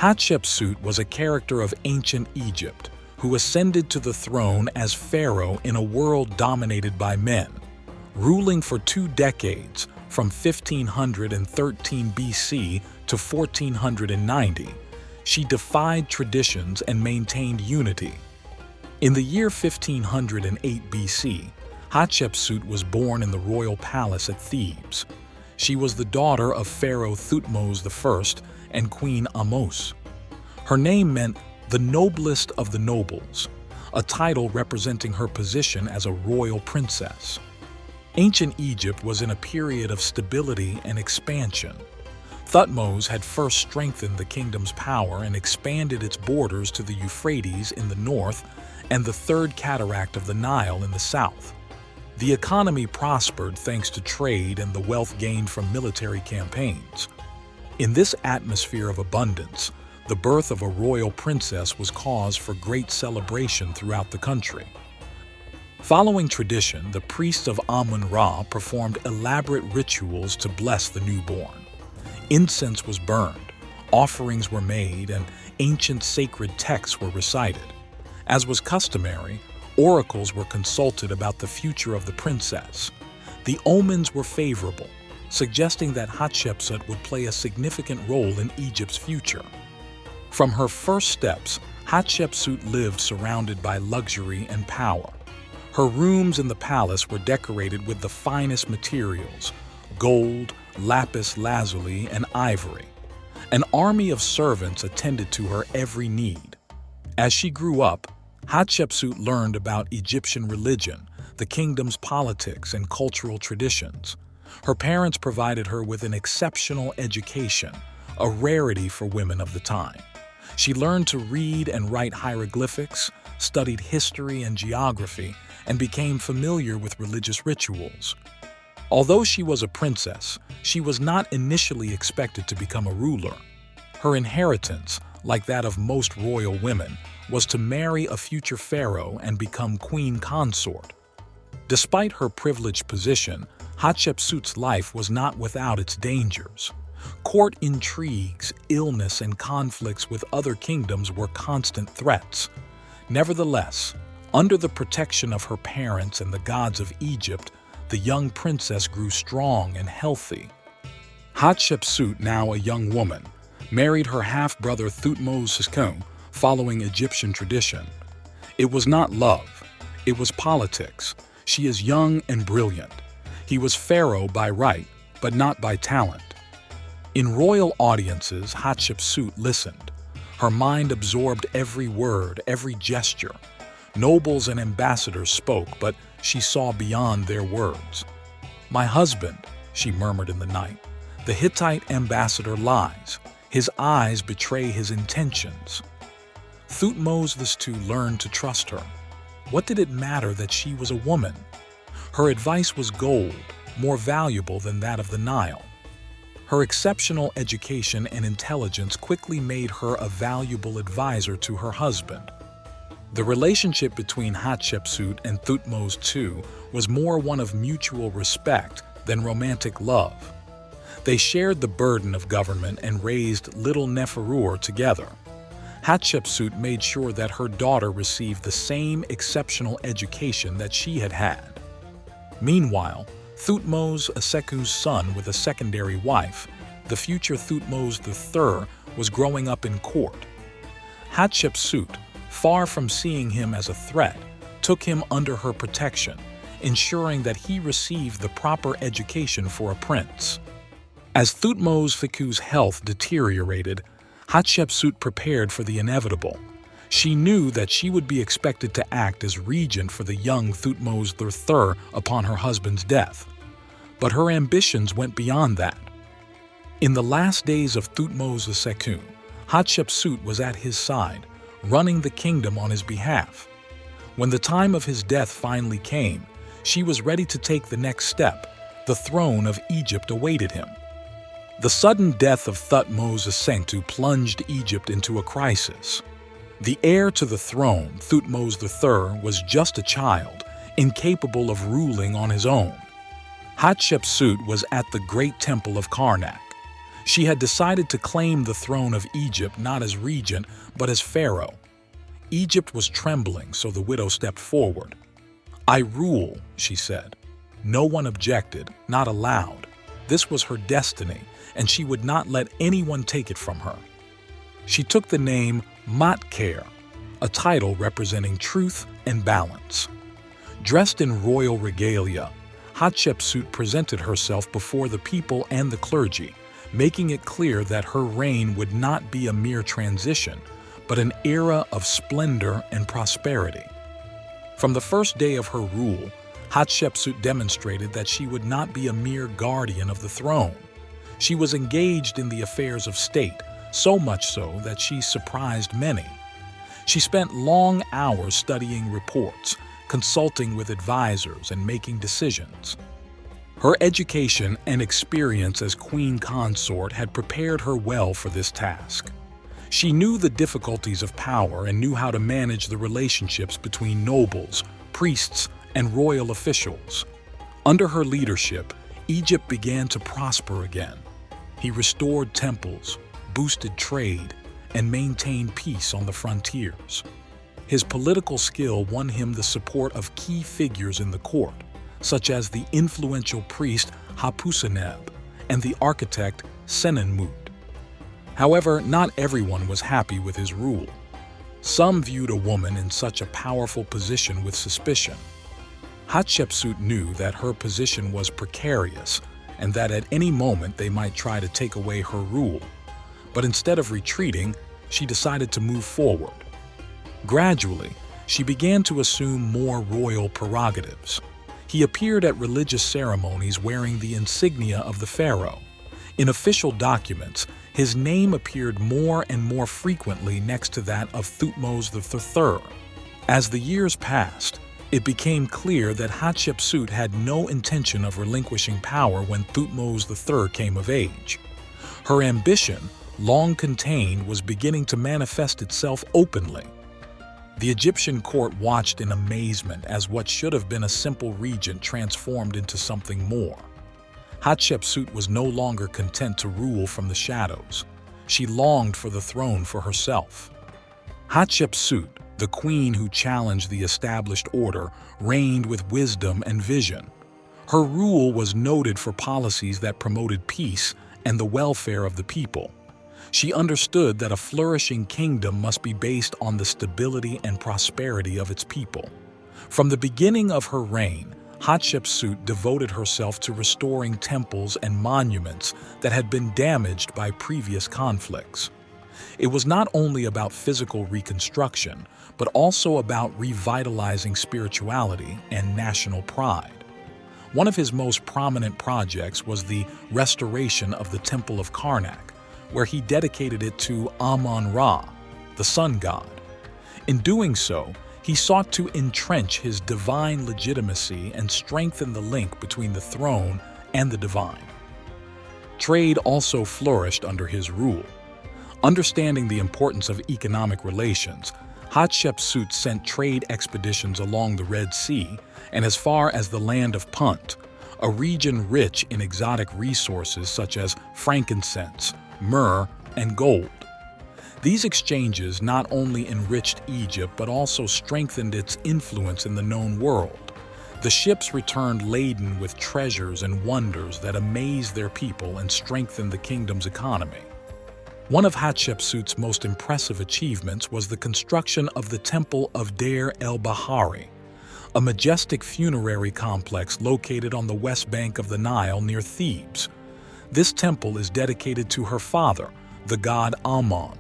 Hatshepsut was a character of ancient Egypt who ascended to the throne as pharaoh in a world dominated by men. Ruling for 2 decades, from 1513 BC to 1490, she defied traditions and maintained unity. In the year 1508 BC, Hatshepsut was born in the royal palace at Thebes. She was the daughter of Pharaoh Thutmose I and Queen Ahmose. Her name meant the noblest of the nobles, a title representing her position as a royal princess. Ancient Egypt was in a period of stability and expansion. Thutmose had first strengthened the kingdom's power and expanded its borders to the Euphrates in the north and the Third Cataract of the Nile in the south. The economy prospered thanks to trade and the wealth gained from military campaigns. In this atmosphere of abundance, the birth of a royal princess was cause for great celebration throughout the country. Following tradition, the priests of Amun-Ra performed elaborate rituals to bless the newborn. Incense was burned, offerings were made, and ancient sacred texts were recited. As was customary, oracles were consulted about the future of the princess. The omens were favorable, suggesting that Hatshepsut would play a significant role in Egypt's future. From her first steps, Hatshepsut lived surrounded by luxury and power. Her rooms in the palace were decorated with the finest materials: gold, lapis lazuli, and ivory. An army of servants attended to her every need. As she grew up, Hatshepsut learned about Egyptian religion, the kingdom's politics, and cultural traditions. Her parents provided her with an exceptional education, a rarity for women of the time. She learned to read and write hieroglyphics, studied history and geography, and became familiar with religious rituals. Although she was a princess, she was not initially expected to become a ruler. Her inheritance, like that of most royal women, was to marry a future pharaoh and become queen consort. Despite her privileged position, Hatshepsut's life was not without its dangers. Court intrigues, illness, and conflicts with other kingdoms were constant threats. Nevertheless, under the protection of her parents and the gods of Egypt, the young princess grew strong and healthy. Hatshepsut, now a young woman, married her half-brother Thutmose II, following Egyptian tradition. It was not love, it was politics. She is young and brilliant. He was pharaoh by right, but not by talent. In royal audiences, Hatshepsut listened. Her mind absorbed every word, every gesture. Nobles and ambassadors spoke, but she saw beyond their words. "My husband," she murmured in the night. "The Hittite ambassador lies. His eyes betray his intentions." Thutmose II learned to trust her. What did it matter that she was a woman? Her advice was gold, more valuable than that of the Nile. Her exceptional education and intelligence quickly made her a valuable advisor to her husband. The relationship between Hatshepsut and Thutmose II was more one of mutual respect than romantic love. They shared the burden of government and raised little Neferur together. Hatshepsut made sure that her daughter received the same exceptional education that she had had. Meanwhile, Thutmose II's son with a secondary wife, the future Thutmose III, was growing up in court. Hatshepsut, far from seeing him as a threat, took him under her protection, ensuring that he received the proper education for a prince. As Thutmose II's health deteriorated, Hatshepsut prepared for the inevitable. She knew that she would be expected to act as regent for the young Thutmose III upon her husband's death. But her ambitions went beyond that. In the last days of Thutmose II, Hatshepsut was at his side, running the kingdom on his behalf. When the time of his death finally came, she was ready to take the next step. The throne of Egypt awaited him. The sudden death of Thutmose II plunged Egypt into a crisis. The heir to the throne, Thutmose III, was just a child, incapable of ruling on his own. Hatshepsut was at the great temple of Karnak. She had decided to claim the throne of Egypt not as regent, but as Pharaoh. Egypt was trembling, so the widow stepped forward. "I rule," she said. No one objected, not aloud. This was her destiny, and she would not let anyone take it from her. She took the name Matkar, a title representing truth and balance. Dressed in royal regalia, Hatshepsut presented herself before the people and the clergy, making it clear that her reign would not be a mere transition, but an era of splendor and prosperity. From the first day of her rule, Hatshepsut demonstrated that she would not be a mere guardian of the throne. She was engaged in the affairs of state, so much so that she surprised many. She spent long hours studying reports, consulting with advisors, and making decisions. Her education and experience as queen consort had prepared her well for this task. She knew the difficulties of power and knew how to manage the relationships between nobles, priests, and royal officials. Under her leadership, Egypt began to prosper again. He restored temples, boosted trade, and maintained peace on the frontiers. His political skill won him the support of key figures in the court, such as the influential priest Hatshepsut and the architect Senenmut. However, not everyone was happy with his rule. Some viewed a woman in such a powerful position with suspicion. Hatshepsut knew that her position was precarious and that at any moment they might try to take away her rule. But instead of retreating, she decided to move forward. Gradually, she began to assume more royal prerogatives. He appeared at religious ceremonies wearing the insignia of the pharaoh. In official documents, his name appeared more and more frequently next to that of Thutmose III. As the years passed, it became clear that Hatshepsut had no intention of relinquishing power when Thutmose III came of age. Her ambition, long contained, was beginning to manifest itself openly. The Egyptian court watched in amazement as what should have been a simple regent transformed into something more. Hatshepsut was no longer content to rule from the shadows. She longed for the throne for herself. Hatshepsut, the queen who challenged the established order, reigned with wisdom and vision. Her rule was noted for policies that promoted peace and the welfare of the people. She understood that a flourishing kingdom must be based on the stability and prosperity of its people. From the beginning of her reign, Hatshepsut devoted herself to restoring temples and monuments that had been damaged by previous conflicts. It was not only about physical reconstruction, but also about revitalizing spirituality and national pride. One of his most prominent projects was the restoration of the Temple of Karnak, where he dedicated it to Amun-Ra, the sun god. In doing so, he sought to entrench his divine legitimacy and strengthen the link between the throne and the divine. Trade also flourished under his rule. Understanding the importance of economic relations, Hatshepsut sent trade expeditions along the Red Sea and as far as the land of Punt, a region rich in exotic resources such as frankincense, myrrh, and gold. These exchanges not only enriched Egypt but also strengthened its influence in the known world. The ships returned laden with treasures and wonders that amazed their people and strengthened the kingdom's economy. One of Hatshepsut's most impressive achievements was the construction of the temple of Deir el-Bahri, a majestic funerary complex located on the west bank of the Nile near Thebes. This temple is dedicated to her father, the god Amun,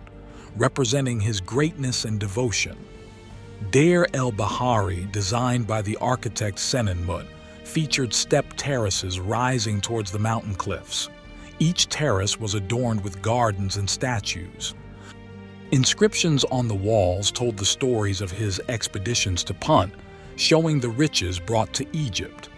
representing his greatness and devotion. Deir el-Bahari, designed by the architect Senenmut, featured step terraces rising towards the mountain cliffs. Each terrace was adorned with gardens and statues. Inscriptions on the walls told the stories of his expeditions to Punt, showing the riches brought to Egypt.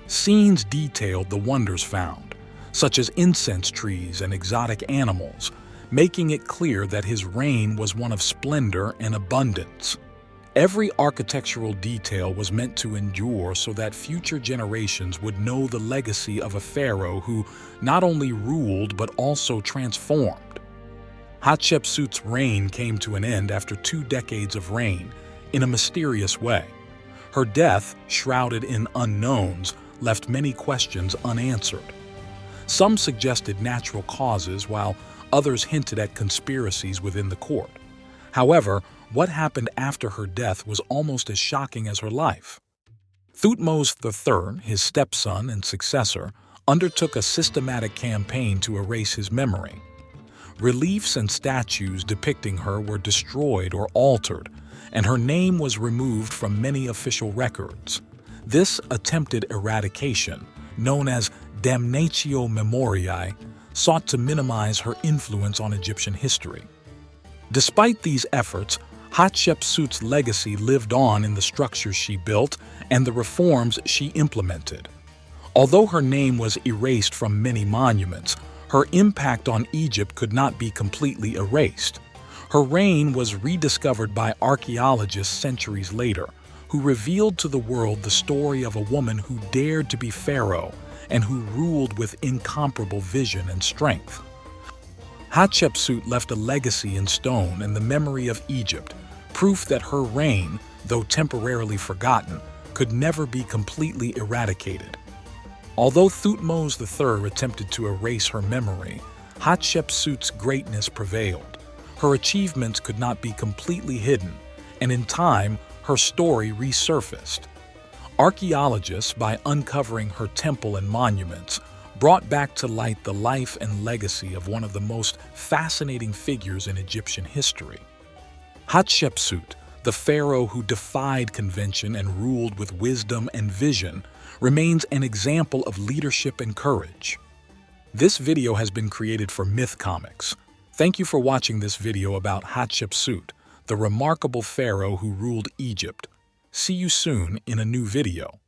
Scenes detailed the wonders found, such as incense trees and exotic animals, making it clear that his reign was one of splendor and abundance. Every architectural detail was meant to endure so that future generations would know the legacy of a pharaoh who not only ruled but also transformed. Hatshepsut's reign came to an end after 2 decades of reign, in a mysterious way. Her death, shrouded in unknowns, left many questions unanswered. Some suggested natural causes, while others hinted at conspiracies within the court. However, what happened after her death was almost as shocking as her life. Thutmose III, his stepson and successor, undertook a systematic campaign to erase his memory. Reliefs and statues depicting her were destroyed or altered, and her name was removed from many official records. This attempted eradication, known as damnatio memoriae, sought to minimize her influence on Egyptian history. Despite these efforts, Hatshepsut's legacy lived on in the structures she built and the reforms she implemented. Although her name was erased from many monuments, her impact on Egypt could not be completely erased. Her reign was rediscovered by archaeologists centuries later, who revealed to the world the story of a woman who dared to be pharaoh and who ruled with incomparable vision and strength. Hatshepsut left a legacy in stone and the memory of Egypt, proof that her reign, though temporarily forgotten, could never be completely eradicated. Although Thutmose III attempted to erase her memory, Hatshepsut's greatness prevailed. Her achievements could not be completely hidden, and in time, her story resurfaced. Archaeologists, by uncovering her temple and monuments, brought back to light the life and legacy of one of the most fascinating figures in Egyptian history. Hatshepsut, the pharaoh who defied convention and ruled with wisdom and vision, remains an example of leadership and courage. This video has been created for Myth Comics. Thank you for watching this video about Hatshepsut, the remarkable pharaoh who ruled Egypt. See you soon in a new video.